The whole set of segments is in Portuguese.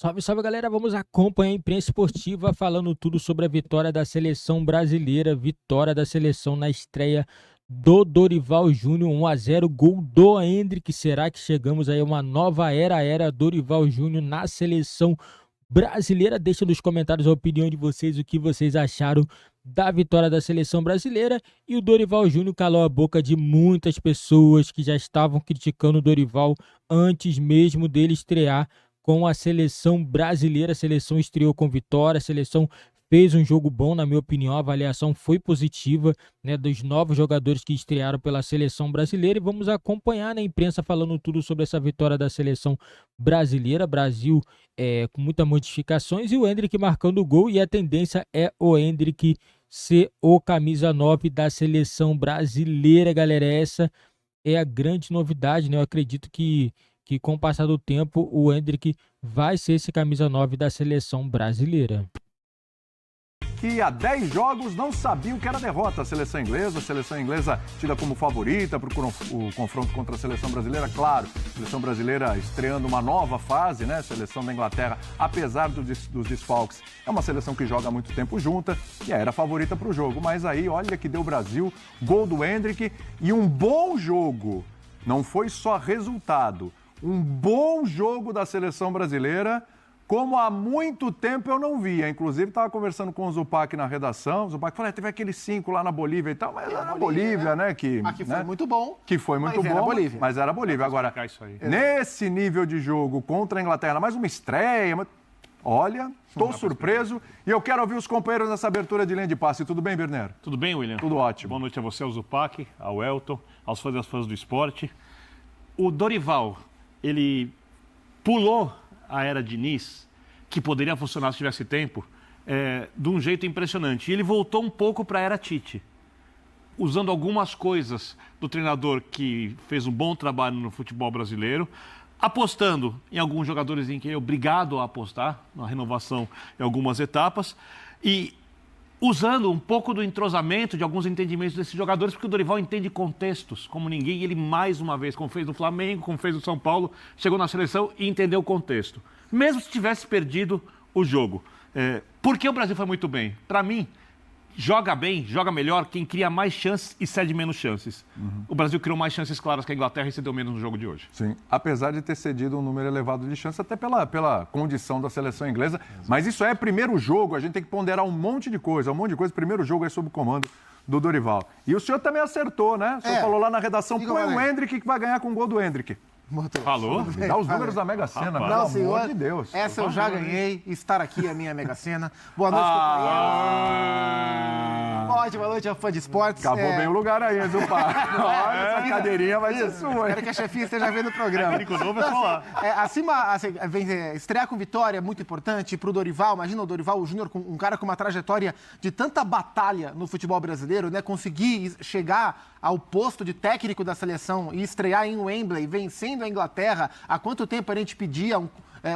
Salve, salve galera, vamos acompanhar a imprensa esportiva falando tudo sobre a vitória da seleção brasileira, vitória da seleção na estreia do Dorival Júnior, 1-0, gol do Endrick. Será que chegamos aí a uma nova era Dorival Júnior na seleção brasileira? Deixa nos comentários a opinião de vocês, o que vocês acharam da vitória da seleção brasileira. E o Dorival Júnior calou a boca de muitas pessoas que já estavam criticando o Dorival antes mesmo dele estrear com a seleção brasileira. A seleção estreou com vitória, a seleção fez um jogo bom, na minha opinião, a avaliação foi positiva, né, dos novos jogadores que estrearam pela seleção brasileira, e vamos acompanhar na imprensa falando tudo sobre essa vitória da seleção brasileira. Brasil com muitas modificações e o Endrick marcando o gol, e a tendência é o Endrick ser o camisa 9 da seleção brasileira, galera. Essa é a grande novidade, né? Eu acredito que com o passar do tempo o Endrick vai ser esse camisa 9 da seleção brasileira. Que há 10 jogos não sabiam que era derrota. A seleção inglesa tida como favorita para o confronto contra a seleção brasileira, claro. A seleção brasileira estreando uma nova fase, né? A seleção da Inglaterra, apesar dos desfalques, é uma seleção que joga há muito tempo junta e era favorita para o jogo. Mas aí, olha que deu Brasil, gol do Endrick e um bom jogo. Não foi só resultado. Um bom jogo da seleção brasileira, como há muito tempo eu não via. Inclusive, estava conversando com o Zupac na redação. O Zupac falou, teve aqueles 5 lá na Bolívia e tal, mas era a Bolívia, né? Mas que foi muito bom. Que foi muito bom, mas era a Bolívia. Agora, nesse nível de jogo contra a Inglaterra, mais uma estreia, olha, estou surpreso. E eu quero ouvir os companheiros nessa abertura de linha de passe. Tudo bem, Berner? Tudo bem, William? Tudo ótimo. Boa noite a você, ao Zupac, ao Elton, aos fãs e às fãs do esporte. O Dorival, ele pulou a era Diniz, que poderia funcionar se tivesse tempo, de um jeito impressionante. E ele voltou um pouco para a era Tite, usando algumas coisas do treinador que fez um bom trabalho no futebol brasileiro, apostando em alguns jogadores em que ele é obrigado a apostar, na renovação em algumas etapas, e usando um pouco do entrosamento, de alguns entendimentos desses jogadores, porque o Dorival entende contextos como ninguém, e ele mais uma vez, como fez no Flamengo, como fez no São Paulo, chegou na seleção e entendeu o contexto. Mesmo se tivesse perdido o jogo. Por que o Brasil foi muito bem? Para mim, joga bem, joga melhor quem cria mais chances e cede menos chances. O Brasil criou mais chances claras que a Inglaterra e cedeu menos no jogo de hoje. Sim, apesar de ter cedido um número elevado de chances, até pela condição da seleção inglesa. Exato. Mas isso é primeiro jogo, a gente tem que ponderar um monte de coisa. Primeiro jogo é sob o comando do Dorival. E o senhor também acertou, né? O senhor falou lá na redação, põe o Endrick que vai ganhar com o gol do Endrick. Falou? Me dá os números da Mega Sena, pelo Não, senhor, amor de Deus. Essa eu já ganhei. Estar aqui é a minha Mega Sena. Boa noite, companheiros. Ótima noite, a fã de esportes. Acabou bem o lugar aí, viu, pá? Olha, essa cadeirinha vai ser sua. Quero que a chefia esteja vendo o programa. Técnico novo é só lá. Estrear com vitória é muito importante para o Dorival. Imagina o Dorival Júnior, um cara com uma trajetória de tanta batalha no futebol brasileiro, né? Conseguir chegar ao posto de técnico da seleção e estrear em Wembley, vencendo a Inglaterra. Há quanto tempo a gente pedia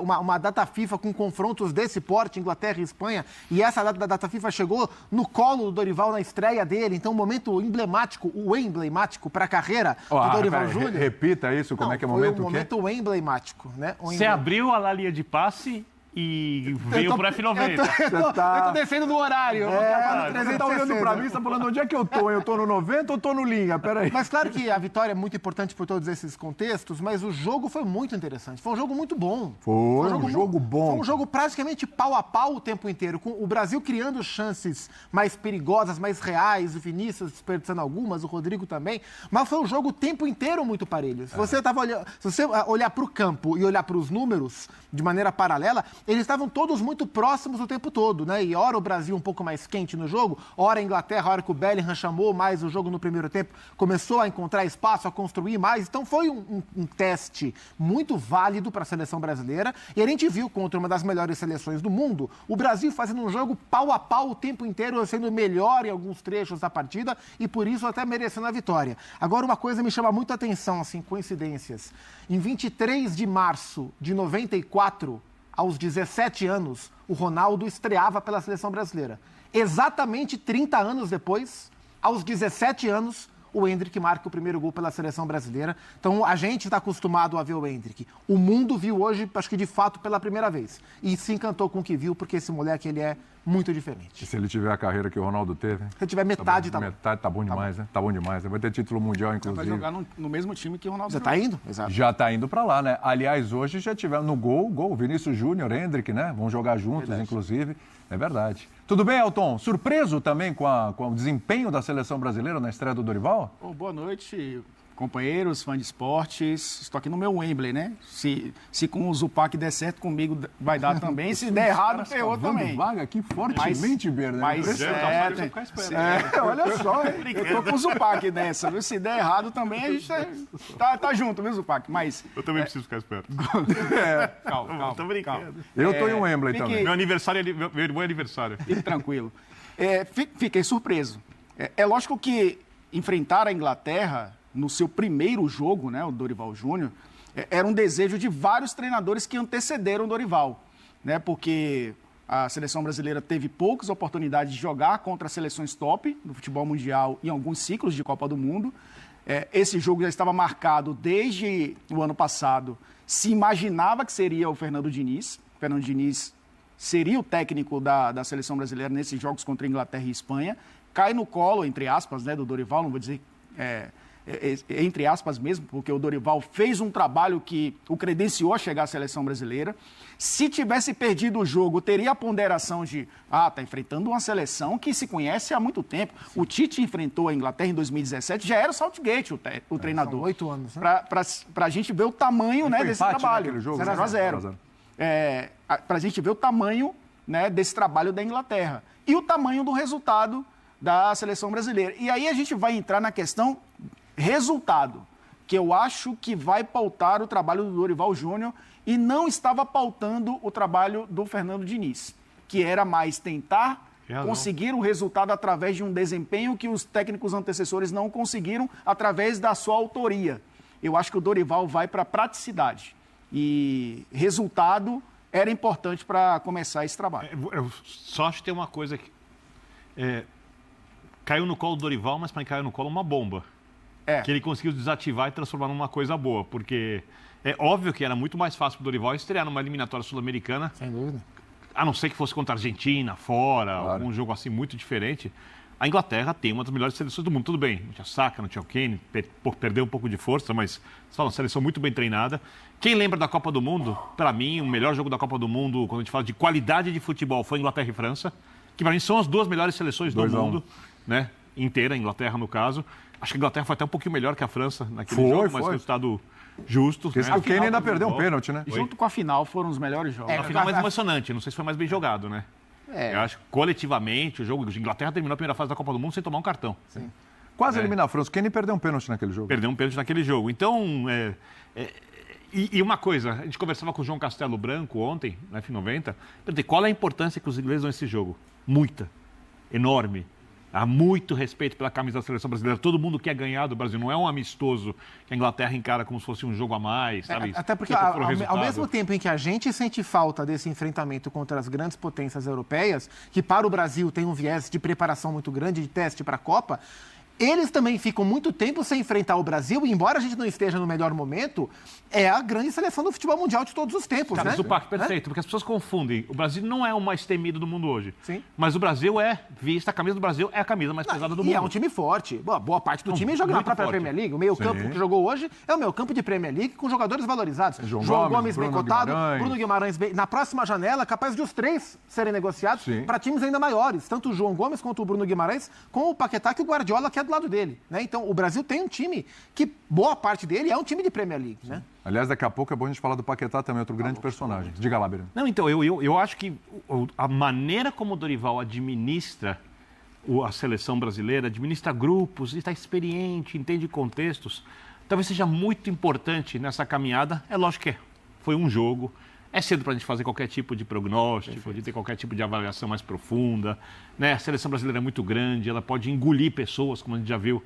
uma data FIFA com confrontos desse porte, Inglaterra e Espanha, e essa data FIFA chegou no colo do Dorival na estreia dele. Então, um momento emblemático, o emblemático para a carreira do Dorival Júnior. Repita isso, como é que é o momento? Foi um momento emblemático, né? Você abriu a linha de passe e veio pro F90. Eu tô descendo no horário. Você tá olhando pra mim e tá falando onde é que eu tô? Eu tô no 90 ou tô no linha? Peraí. Mas claro que a vitória é muito importante por todos esses contextos, mas o jogo foi muito interessante. Foi um jogo muito bom. Foi um jogo bom. Foi um jogo praticamente pau a pau o tempo inteiro, com o Brasil criando chances mais perigosas, mais reais, o Vinícius desperdiçando algumas, o Rodrigo também, mas foi um jogo o tempo inteiro muito parelho. Se você olhar para o campo e olhar para os números de maneira paralela, eles estavam todos muito próximos o tempo todo, né? E ora o Brasil um pouco mais quente no jogo, ora a Inglaterra, ora que o Bellingham chamou mais o jogo no primeiro tempo, começou a encontrar espaço, a construir mais. Então foi um teste muito válido para a seleção brasileira. E a gente viu contra uma das melhores seleções do mundo, o Brasil fazendo um jogo pau a pau o tempo inteiro, sendo melhor em alguns trechos da partida e por isso até merecendo a vitória. Agora uma coisa me chama muito a atenção, assim, coincidências. Em 23 de março de 94, aos 17 anos, o Ronaldo estreava pela seleção brasileira. Exatamente 30 anos depois, aos 17 anos, o Endrick marca o primeiro gol pela seleção brasileira. Então, a gente está acostumado a ver o Endrick. O mundo viu hoje, acho que de fato, pela primeira vez. E se encantou com o que viu, porque esse moleque, ele é muito diferente. E se ele tiver a carreira que o Ronaldo teve? Se ele tiver metade, tá bom. Metade tá bom demais, né? Tá bom demais. Vai ter título mundial, inclusive. Vai jogar no mesmo time que o Ronaldo. Já tá indo? Exato. Já tá indo pra lá, né? Aliás, hoje já tiveram no gol, Vinícius Júnior, Endrick, né? Vão jogar juntos, inclusive. É verdade. Tudo bem, Elton? Surpreso também com o desempenho da seleção brasileira na estreia do Dorival? Boa noite, companheiros, fãs de esportes. Estou aqui no meu Wembley, né? Se com o Zupac der certo, comigo vai dar também. Se der errado, ferrou também. Vaga aqui fortemente, Berna. Mas olha só, eu tô com o Zupac nessa, viu? Se der errado também, a gente tá junto, viu, Zupac? Mas... Eu também preciso ficar esperto. Calma. Tô brincando. Eu tô em Wembley também. Meu aniversário meu bom aniversário. Fique tranquilo. Fiquei surpreso. É lógico que enfrentar a Inglaterra no seu primeiro jogo, né, o Dorival Júnior, era um desejo de vários treinadores que antecederam o Dorival, né, porque a seleção brasileira teve poucas oportunidades de jogar contra as seleções top do futebol mundial em alguns ciclos de Copa do Mundo. Esse jogo já estava marcado desde o ano passado. Se imaginava que seria o Fernando Diniz. Fernando Diniz seria o técnico da seleção brasileira nesses jogos contra a Inglaterra e Espanha. Cai no colo, entre aspas, né, do Dorival, não vou dizer entre aspas mesmo, porque o Dorival fez um trabalho que o credenciou a chegar à seleção brasileira. Se tivesse perdido o jogo, teria a ponderação de tá enfrentando uma seleção que se conhece há muito tempo. Sim. O Tite enfrentou a Inglaterra em 2017, já era o Southgate o treinador. São 8 anos, né? Para a gente ver o tamanho, né, desse trabalho. 0-0. Para a gente ver o tamanho, né, desse trabalho da Inglaterra e o tamanho do resultado da seleção brasileira. E aí a gente vai entrar na questão resultado, que eu acho que vai pautar o trabalho do Dorival Júnior e não estava pautando o trabalho do Fernando Diniz, que era mais tentar conseguir o resultado através de um desempenho que os técnicos antecessores não conseguiram através da sua autoria. Eu acho que o Dorival vai para a praticidade e resultado era importante para começar esse trabalho. Eu só acho que tem uma coisa que caiu no colo do Dorival, mas para caiu no colo uma bomba. Que ele conseguiu desativar e transformar numa coisa boa, porque é óbvio que era muito mais fácil para o Dorival estrear numa eliminatória sul-americana. Sem dúvida. A não ser que fosse contra a Argentina, fora, claro. Um jogo assim muito diferente. A Inglaterra tem uma das melhores seleções do mundo, tudo bem. Não tinha Saka, não tinha o Kane, perdeu um pouco de força, mas só uma seleção muito bem treinada. Quem lembra da Copa do Mundo, para mim, o melhor jogo da Copa do Mundo, quando a gente fala de qualidade de futebol, foi Inglaterra e França, que para mim são as duas melhores seleções do mundo, né? Inteira, a Inglaterra no caso. Acho que a Inglaterra foi até um pouquinho melhor que a França naquele jogo, mas resultado justo. Né? O Kane ainda perdeu um pênalti, né? Junto com a final foram os melhores jogos. A final mais emocionante, não sei se foi mais bem jogado, né? Eu acho que coletivamente o jogo de Inglaterra terminou a primeira fase da Copa do Mundo sem tomar um cartão. Sim. Quase eliminar a França. O Kane perdeu um pênalti naquele jogo. Perdeu um pênalti naquele jogo. Então, e uma coisa, a gente conversava com o João Castelo Branco ontem, na F90, perguntei qual é a importância que os ingleses dão nesse jogo. Muita. Enorme. Há muito respeito pela camisa da seleção brasileira. Todo mundo quer ganhar do Brasil. Não é um amistoso que a Inglaterra encara como se fosse um jogo a mais, sabe? Até porque, ao mesmo tempo em que a gente sente falta desse enfrentamento contra as grandes potências europeias, que para o Brasil tem um viés de preparação muito grande, de teste para a Copa, eles também ficam muito tempo sem enfrentar o Brasil, e embora a gente não esteja no melhor momento, é a grande seleção do futebol mundial de todos os tempos, né? Zupac, perfeito, porque as pessoas confundem. O Brasil não é o mais temido do mundo hoje. Sim. Mas o Brasil a camisa do Brasil é a camisa mais pesada do mundo. E é um time forte. Boa parte do time joga na própria Premier League. O meio-campo que jogou hoje é o meio-campo de Premier League com jogadores valorizados. João Gomes bem cotado, Bruno Guimarães bem. Na próxima janela, capaz de os três serem negociados para times ainda maiores. Tanto o João Gomes quanto o Bruno Guimarães, com o Paquetá que o Guardiola quer do lado dele, né? Então, o Brasil tem um time que boa parte dele é um time de Premier League, né? Aliás, daqui a pouco é bom a gente falar do Paquetá também, outro grande personagem. Diga lá, Berê. Não, então, eu acho que a maneira como o Dorival administra a seleção brasileira, administra grupos, está experiente, entende contextos, talvez seja muito importante nessa caminhada. É lógico que foi um jogo, é cedo para a gente fazer qualquer tipo de prognóstico, de ter qualquer tipo de avaliação mais profunda, né? A seleção brasileira é muito grande, ela pode engolir pessoas, como a gente já viu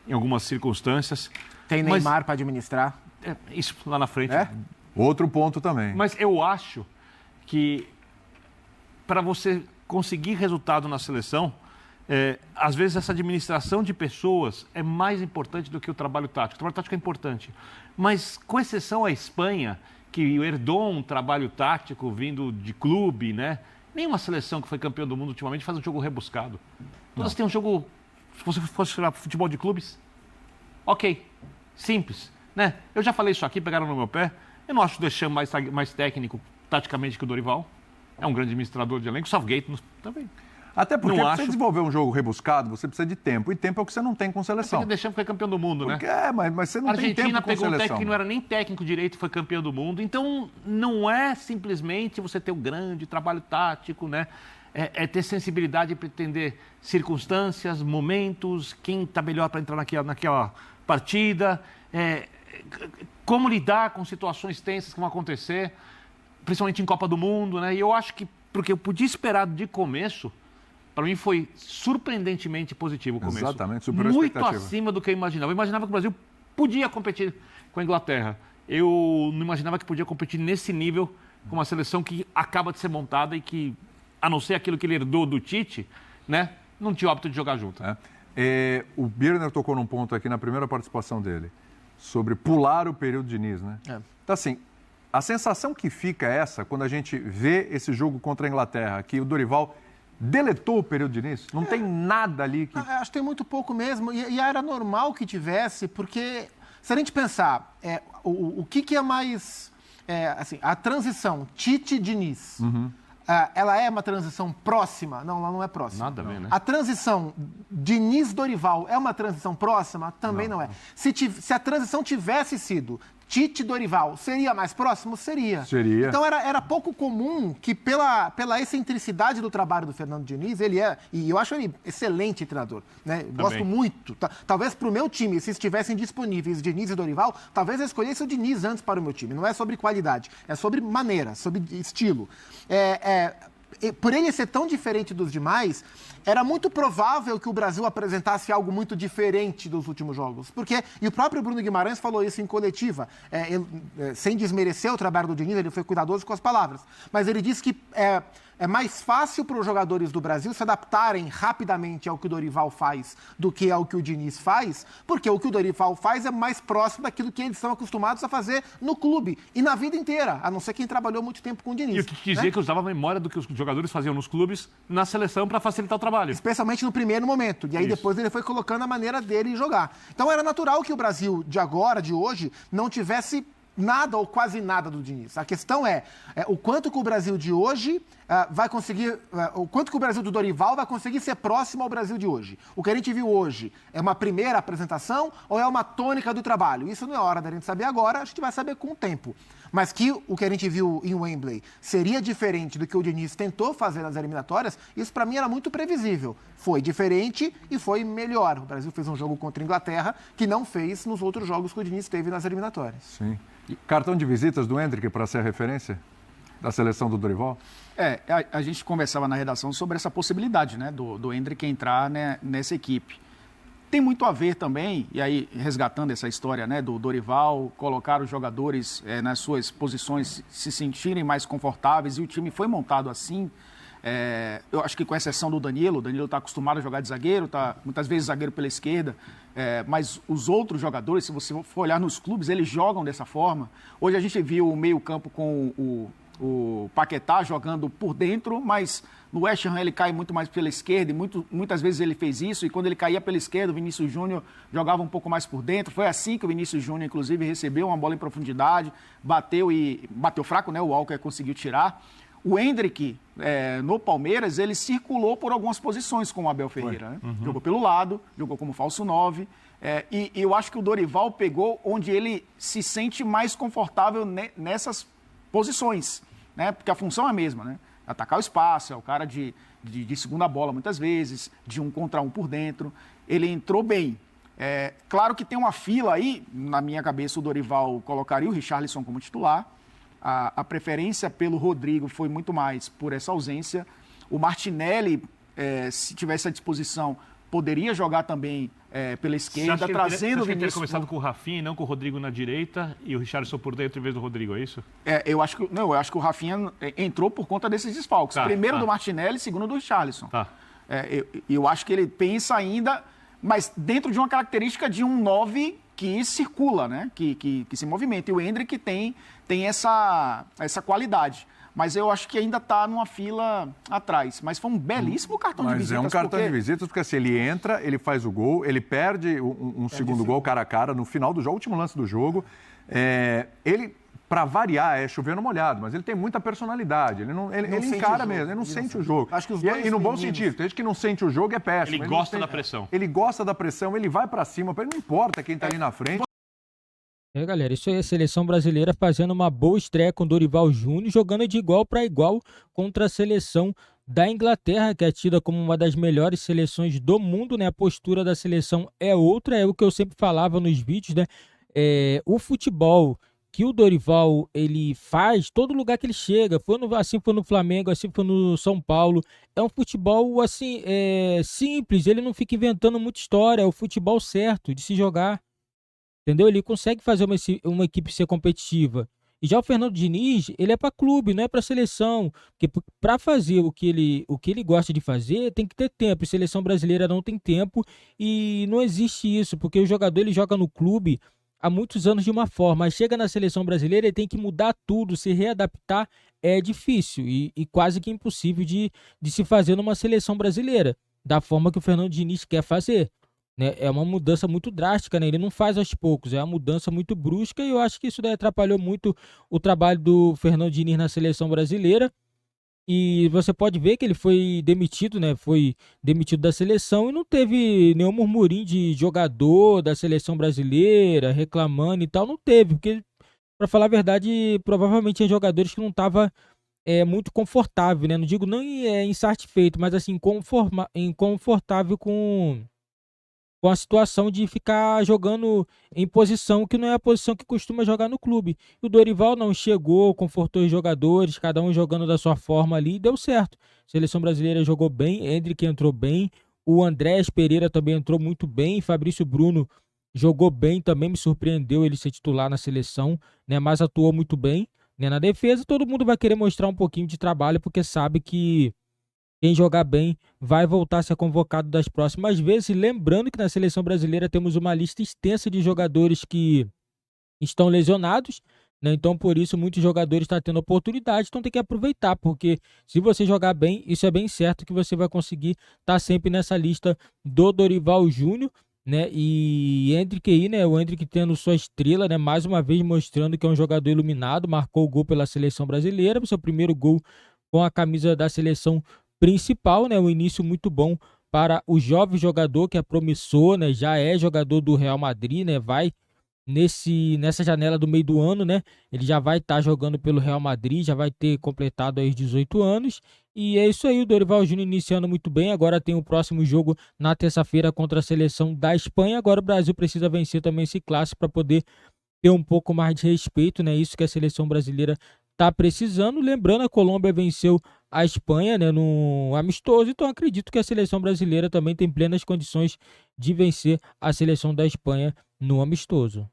em algumas circunstâncias. Tem Neymar para administrar. Isso lá na frente. Outro ponto também. Mas eu acho que para você conseguir resultado na seleção, Às vezes essa administração de pessoas é mais importante do que o trabalho tático. O trabalho tático é importante, mas com exceção à Espanha, que herdou um trabalho tático vindo de clube, né? Nenhuma seleção que foi campeã do mundo ultimamente faz um jogo rebuscado. Todas têm um jogo, se você fosse tirar futebol de clubes, ok, simples, né? Eu já falei isso aqui, pegaram no meu pé. Eu não acho o Deschamps mais técnico taticamente que o Dorival. É um grande administrador de elenco. Southgate também. Até porque Não pra acho. você desenvolver um jogo rebuscado, você precisa de tempo. E tempo é o que você não tem com seleção. O Deschamps foi campeão do mundo, Porque, né? mas você não A tem Argentina tempo com pegou um seleção. técnico que não era nem técnico direito e foi campeão do mundo. Então, não é simplesmente você ter um grande trabalho tático, né? É ter sensibilidade para entender circunstâncias, momentos, quem está melhor para entrar naquela partida, como lidar com situações tensas que vão acontecer, principalmente em Copa do Mundo, né? E eu acho que, porque eu podia esperar de começo, para mim foi surpreendentemente positivo o começo. Exatamente, superou a Muito expectativa. acima do que eu imaginava. Eu imaginava que o Brasil podia competir com a Inglaterra. Eu não imaginava que podia competir nesse nível com uma seleção que acaba de ser montada e que, a não ser aquilo que ele herdou do Tite, né, não tinha o hábito de jogar junto. O Birner tocou num ponto aqui na primeira participação dele, sobre pular o período de Diniz, né? Então, assim, a sensação que fica é essa, quando a gente vê esse jogo contra a Inglaterra, que o Dorival deletou o período de Diniz, não tem nada ali que... Acho que tem muito pouco mesmo, e era normal que tivesse, porque se a gente pensar, o que é mais, assim, a transição Tite-Diniz, ela é uma transição próxima? Não, ela não é próxima. Nada a ver, né? A transição Diniz-Dorival é uma transição próxima? Também não é. Se a transição tivesse sido Tite-Dorival, seria mais próximo? Seria. Então era pouco comum que pela excentricidade do trabalho do Fernando Diniz, e eu acho ele excelente treinador, né? Gosto muito. Talvez para o meu time, se estivessem disponíveis Diniz e Dorival, talvez eu escolhesse o Diniz antes para o meu time. Não é sobre qualidade, é sobre maneira, sobre estilo. Por ele ser tão diferente dos demais, era muito provável que o Brasil apresentasse algo muito diferente dos últimos jogos. E o próprio Bruno Guimarães falou isso em coletiva, sem desmerecer o trabalho do Diniz, ele foi cuidadoso com as palavras. Mas ele disse que é mais fácil para os jogadores do Brasil se adaptarem rapidamente ao que o Dorival faz do que ao que o Diniz faz, porque o que o Dorival faz é mais próximo daquilo que eles são acostumados a fazer no clube e na vida inteira, a não ser quem trabalhou muito tempo com o Diniz. E o que dizia que usava a memória do que os jogadores faziam nos clubes na seleção para facilitar o trabalho. Especialmente no primeiro momento. E aí depois ele foi colocando a maneira dele jogar. Então era natural que o Brasil de agora, de hoje, não tivesse nada ou quase nada do Diniz. A questão é o quanto que o Brasil de hoje vai conseguir, o quanto que o Brasil do Dorival vai conseguir ser próximo ao Brasil de hoje. O que a gente viu hoje é uma primeira apresentação ou é uma tônica do trabalho? Isso não é hora da gente saber agora, a gente vai saber com o tempo. Mas que o que a gente viu em Wembley seria diferente do que o Diniz tentou fazer nas eliminatórias, isso para mim era muito previsível. Foi diferente e foi melhor. O Brasil fez um jogo contra a Inglaterra que não fez nos outros jogos que o Diniz teve nas eliminatórias. Sim. Cartão de visitas do Endrick para ser a referência da seleção do Dorival? A gente conversava na redação sobre essa possibilidade, né, do Endrick entrar, né, nessa equipe. Tem muito a ver também, e aí resgatando essa história, né, do Dorival, colocar os jogadores nas suas posições, se sentirem mais confortáveis, e o time foi montado assim. Eu acho que com exceção do Danilo, o Danilo está acostumado a jogar de zagueiro, está muitas vezes zagueiro pela esquerda, mas os outros jogadores, se você for olhar nos clubes, eles jogam dessa forma. Hoje a gente viu o meio-campo com o Paquetá jogando por dentro, mas no West Ham ele cai muito mais pela esquerda, e muitas vezes ele fez isso, e quando ele caía pela esquerda, o Vinícius Júnior jogava um pouco mais por dentro. Foi assim que o Vinícius Júnior, inclusive, recebeu uma bola em profundidade, bateu fraco, né? O Walker conseguiu tirar. O Endrick, no Palmeiras, ele circulou por algumas posições com o Abel Ferreira. Né? Jogou pelo lado, jogou como falso 9. E eu acho que o Dorival pegou onde ele se sente mais confortável nessas posições, né? Porque a função é a mesma, né? Atacar o espaço, é o cara de segunda bola muitas vezes, de 1 contra 1 por dentro. Ele entrou bem. Claro que tem uma fila aí, na minha cabeça o Dorival colocaria o Richarlison como titular. A preferência pelo Rodrigo foi muito mais por essa ausência. O Martinelli, se tivesse à disposição, poderia jogar também pela esquerda, trazendo o Vinícius. Ter começado com o Rafinha e não com o Rodrigo na direita e o Richarlison por dentro em vez do Rodrigo, é isso? Eu acho que o Rafinha entrou por conta desses desfalques. Primeiro do Martinelli, segundo do Richarlison. Eu acho que ele pensa ainda, mas dentro de uma característica de um 9 que circula, né? Que se movimenta. E o Endrick tem essa qualidade. Mas eu acho que ainda está numa fila atrás. Mas foi um belíssimo cartão de visitas. Mas é um cartão de visitas, porque assim, ele entra, ele faz o gol, ele perde um segundo gol cara a cara no final do jogo, último lance do jogo. Ele, para variar, é chover no molhado, mas ele tem muita personalidade. Ele encara mesmo, ele não sente o jogo. Acho que os e no bom sentido, tem gente que não sente o jogo, é péssimo. Ele gosta da pressão. Ele gosta da pressão, ele vai para cima, para ele não importa quem está ali na frente. Galera, isso aí é a seleção brasileira fazendo uma boa estreia com Dorival Júnior, jogando de igual para igual contra a seleção da Inglaterra, que é tida como uma das melhores seleções do mundo, né? A postura da seleção é outra, é o que eu sempre falava nos vídeos, né? O futebol que o Dorival ele faz, todo lugar que ele chega, assim foi no Flamengo, assim foi no São Paulo, é um futebol assim, simples, ele não fica inventando muita história, é o futebol certo de se jogar. Entendeu? Ele consegue fazer uma equipe ser competitiva. E já o Fernando Diniz, ele é para clube, não é para seleção. Porque para fazer o que ele gosta de fazer, tem que ter tempo. E seleção brasileira não tem tempo e não existe isso, porque o jogador ele joga no clube há muitos anos de uma forma, mas chega na seleção brasileira, ele tem que mudar tudo, se readaptar é difícil e quase que impossível de se fazer numa seleção brasileira, da forma que o Fernando Diniz quer fazer. Né? É uma mudança muito drástica, né? Ele não faz aos poucos, é uma mudança muito brusca e eu acho que isso daí atrapalhou muito o trabalho do Fernando Diniz na seleção brasileira. E você pode ver que ele foi demitido, né? Foi demitido da seleção e não teve nenhum murmurinho de jogador da seleção brasileira reclamando e tal, não teve, porque, para falar a verdade, provavelmente tinha jogadores que não estavam muito confortável, né? Não digo não insatisfeito, mas assim, inconfortável com a situação de ficar jogando em posição que não é a posição que costuma jogar no clube. E o Dorival não chegou, confortou os jogadores, cada um jogando da sua forma ali, e deu certo. A seleção brasileira jogou bem, Endrick entrou bem, o Andrés Pereira também entrou muito bem, Fabrício Bruno jogou bem também, me surpreendeu ele ser titular na seleção, né, mas atuou muito bem, né, na defesa. Todo mundo vai querer mostrar um pouquinho de trabalho, porque sabe que quem jogar bem vai voltar a ser convocado das próximas vezes. Lembrando que na seleção brasileira temos uma lista extensa de jogadores que estão lesionados, né? Então, por isso, muitos jogadores estão tendo oportunidade, então tem que aproveitar, porque se você jogar bem, isso é bem certo que você vai conseguir estar sempre nessa lista do Dorival Júnior, né? E Endrick aí, né? O Endrick tendo sua estrela, né? Mais uma vez mostrando que é um jogador iluminado, marcou o gol pela seleção brasileira, seu primeiro gol com a camisa da seleção principal, né? Um início muito bom para o jovem jogador que é promissor, né? Já é jogador do Real Madrid, né? Vai nessa janela do meio do ano, né? Ele já vai estar jogando pelo Real Madrid, já vai ter completado aí os 18 anos. E é isso aí, o Dorival Júnior iniciando muito bem. Agora tem o próximo jogo na terça-feira contra a seleção da Espanha. Agora o Brasil precisa vencer também esse clássico para poder ter um pouco mais de respeito, né? Isso que a seleção brasileira está precisando. Lembrando, a Colômbia venceu a Espanha, né, no amistoso, então acredito que a seleção brasileira também tem plenas condições de vencer a seleção da Espanha no amistoso.